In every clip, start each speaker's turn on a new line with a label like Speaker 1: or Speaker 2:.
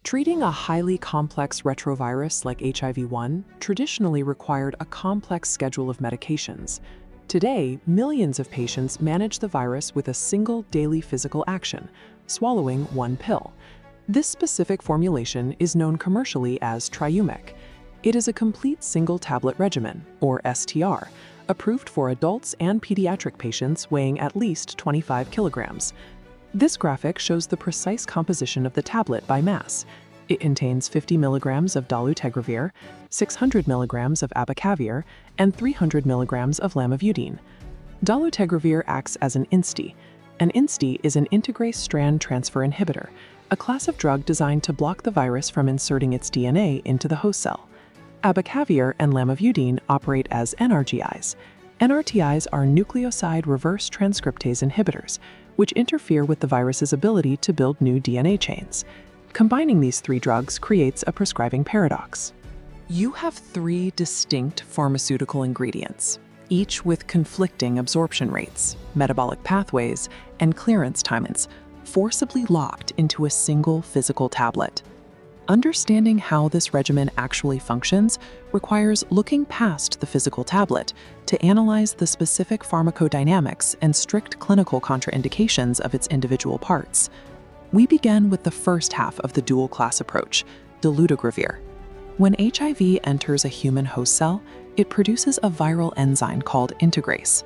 Speaker 1: Treating a highly complex retrovirus like HIV-1 traditionally required a complex schedule of medications. Today, millions of patients manage the virus with a single daily physical action, swallowing one pill. This specific formulation is known commercially as Triumeq. It is a complete single-tablet regimen, or STR, approved for adults and pediatric patients weighing at least 25 kilograms. This graphic shows the precise composition of the tablet by mass. It contains 50 milligrams of Dolutegravir, 600 milligrams of Abacavir, and 300 milligrams of Lamivudine. Dolutegravir acts as an INSTI. An INSTI is an integrase strand transfer inhibitor, a class of drug designed to block the virus from inserting its DNA into the host cell. Abacavir and Lamivudine operate as NRTIs. NRTIs are nucleoside reverse transcriptase inhibitors, which interfere with the virus's ability to build new DNA chains. Combining these three drugs creates a prescribing paradox. You have three distinct pharmaceutical ingredients, each with conflicting absorption rates, metabolic pathways, and clearance timelines, forcibly locked into a single physical tablet. Understanding how this regimen actually functions requires looking past the physical tablet to analyze the specific pharmacodynamics and strict clinical contraindications of its individual parts. We begin with the first half of the dual-class approach, Dolutegravir. When HIV enters a human host cell, it produces a viral enzyme called integrase.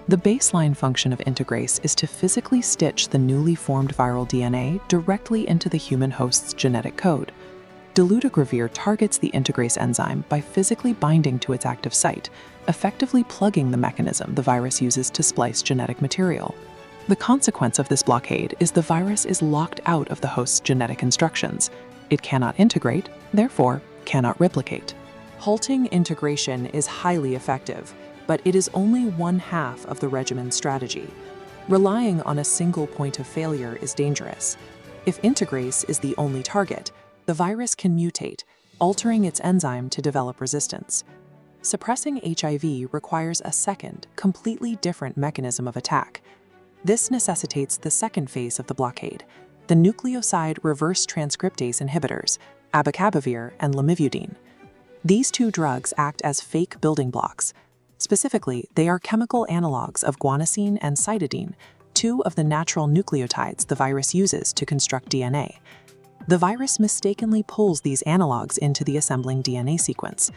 Speaker 1: The baseline function of integrase is to physically stitch the newly formed viral DNA directly into the human host's genetic code. Dolutegravir targets the integrase enzyme by physically binding to its active site, effectively plugging the mechanism the virus uses to splice genetic material. The consequence of this blockade is the virus is locked out of the host's genetic instructions. It cannot integrate, therefore cannot replicate. Halting integration is highly effective, but it is only one half of the regimen's strategy. Relying on a single point of failure is dangerous. If integrase is the only target, the virus can mutate, altering its enzyme to develop resistance. Suppressing HIV requires a second, completely different mechanism of attack. This necessitates the second phase of the blockade, the nucleoside reverse transcriptase inhibitors, Abacavir and Lamivudine. These two drugs act as fake building blocks. Specifically, they are chemical analogs of guanosine and cytidine, two of the natural nucleotides the virus uses to construct DNA. The virus mistakenly pulls these analogs into the assembling DNA sequence.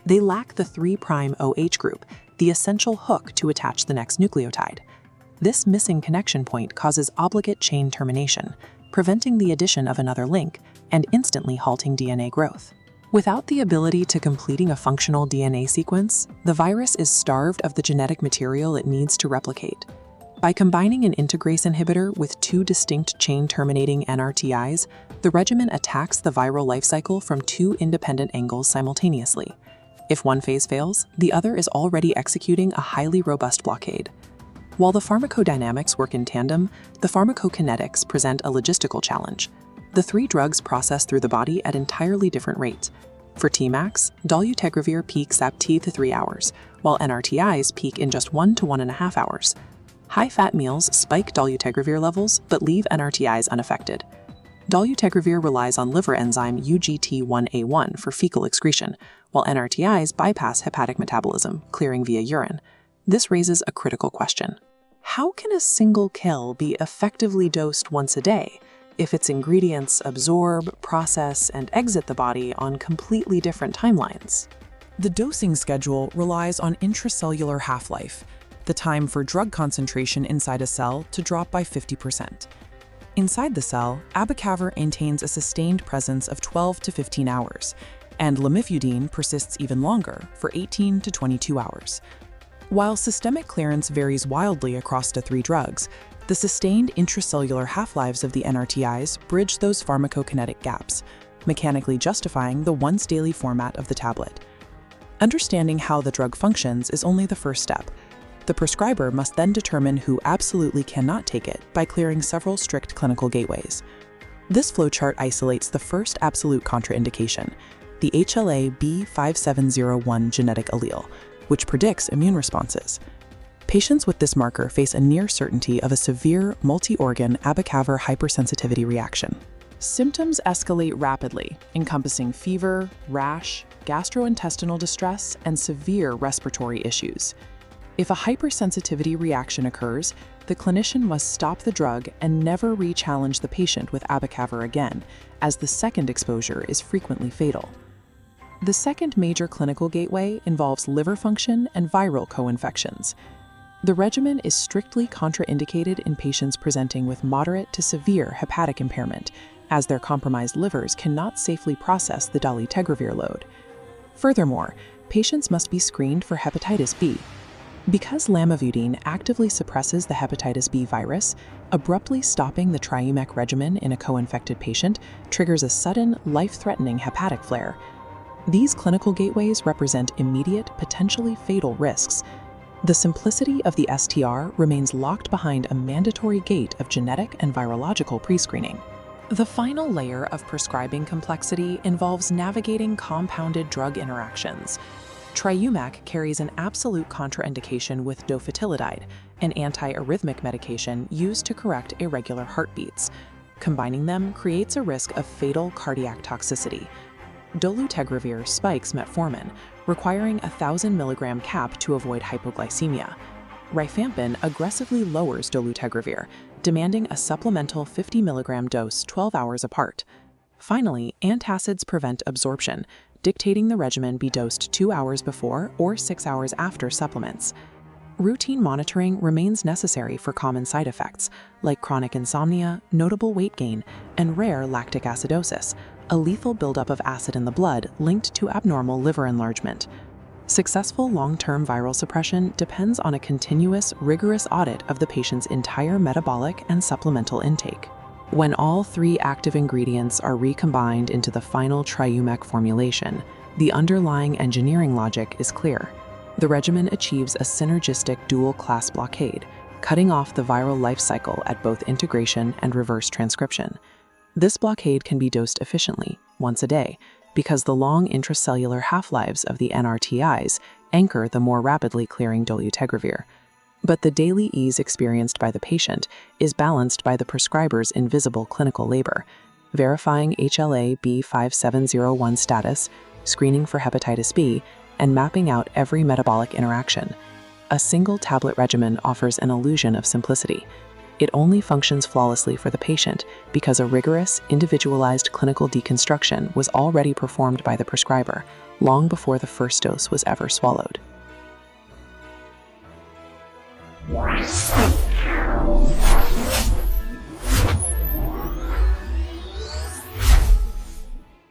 Speaker 1: They lack the 3' OH group, the essential hook to attach the next nucleotide. This missing connection point causes obligate chain termination, preventing the addition of another link and instantly halting DNA growth. Without the ability to completing a functional DNA sequence, the virus is starved of the genetic material it needs to replicate. By combining an integrase inhibitor with two distinct chain-terminating NRTIs, the regimen attacks the viral life cycle from two independent angles simultaneously. If one phase fails, the other is already executing a highly robust blockade. While the pharmacodynamics work in tandem, the pharmacokinetics present a logistical challenge. The three drugs process through the body at entirely different rates. For Tmax, Dolutegravir peaks at 2 to 3 hours, while NRTIs peak in just 1 to 1.5 hours. High-fat meals spike Dolutegravir levels but leave NRTIs unaffected. Dolutegravir relies on liver enzyme UGT1A1 for fecal excretion, while NRTIs bypass hepatic metabolism, clearing via urine. This raises a critical question. How can a single kill be effectively dosed once a day if its ingredients absorb, process, and exit the body on completely different timelines?
Speaker 2: The dosing schedule relies on intracellular half-life, the time for drug concentration inside a cell to drop by 50%. Inside the cell, Abacavir maintains a sustained presence of 12 to 15 hours, and Lamivudine persists even longer, for 18 to 22 hours. While systemic clearance varies wildly across the three drugs, the sustained intracellular half-lives of the NRTIs bridge those pharmacokinetic gaps, mechanically justifying the once-daily format of the tablet. Understanding how the drug functions is only the first step. The prescriber must then determine who absolutely cannot take it by clearing several strict clinical gateways. This flowchart isolates the first absolute contraindication, the HLA-B5701 genetic allele, which predicts immune responses. Patients with this marker face a near certainty of a severe multi-organ Abacavir hypersensitivity reaction. Symptoms escalate rapidly, encompassing fever, rash, gastrointestinal distress, and severe respiratory issues. If a hypersensitivity reaction occurs, the clinician must stop the drug and never re-challenge the patient with Abacavir again, as the second exposure is frequently fatal. The second major clinical gateway involves liver function and viral co-infections. The regimen is strictly contraindicated in patients presenting with moderate to severe hepatic impairment, as their compromised livers cannot safely process the Dolutegravir load. Furthermore, patients must be screened for hepatitis B. Because Lamivudine actively suppresses the hepatitis B virus, abruptly stopping the Triumec regimen in a co-infected patient triggers a sudden, life-threatening hepatic flare. These clinical gateways represent immediate, potentially fatal risks. The simplicity of the STR remains locked behind a mandatory gate of genetic and virological prescreening. The final layer of prescribing complexity involves navigating compounded drug interactions. Triumec carries an absolute contraindication with dofetilidide, an antiarrhythmic medication used to correct irregular heartbeats. Combining them creates a risk of fatal cardiac toxicity. Dolutegravir spikes metformin, requiring a 1,000 mg cap to avoid hypoglycemia. Rifampin aggressively lowers dolutegravir, demanding a supplemental 50 mg dose 12 hours apart. Finally, antacids prevent absorption, dictating the regimen be dosed 2 hours before or 6 hours after supplements. Routine monitoring remains necessary for common side effects, like chronic insomnia, notable weight gain, and rare lactic acidosis, a lethal buildup of acid in the blood linked to abnormal liver enlargement. Successful long-term viral suppression depends on a continuous, rigorous audit of the patient's entire metabolic and supplemental intake. When all three active ingredients are recombined into the final Triumec formulation, the underlying engineering logic is clear. The regimen achieves a synergistic dual-class blockade, cutting off the viral life cycle at both integration and reverse transcription. This blockade can be dosed efficiently, once a day, because the long intracellular half-lives of the NRTIs anchor the more rapidly clearing dolutegravir. But the daily ease experienced by the patient is balanced by the prescriber's invisible clinical labor, verifying HLA-B5701 status, screening for hepatitis B, and mapping out every metabolic interaction. A single tablet regimen offers an illusion of simplicity. It only functions flawlessly for the patient because a rigorous, individualized clinical deconstruction was already performed by the prescriber long before the first dose was ever swallowed.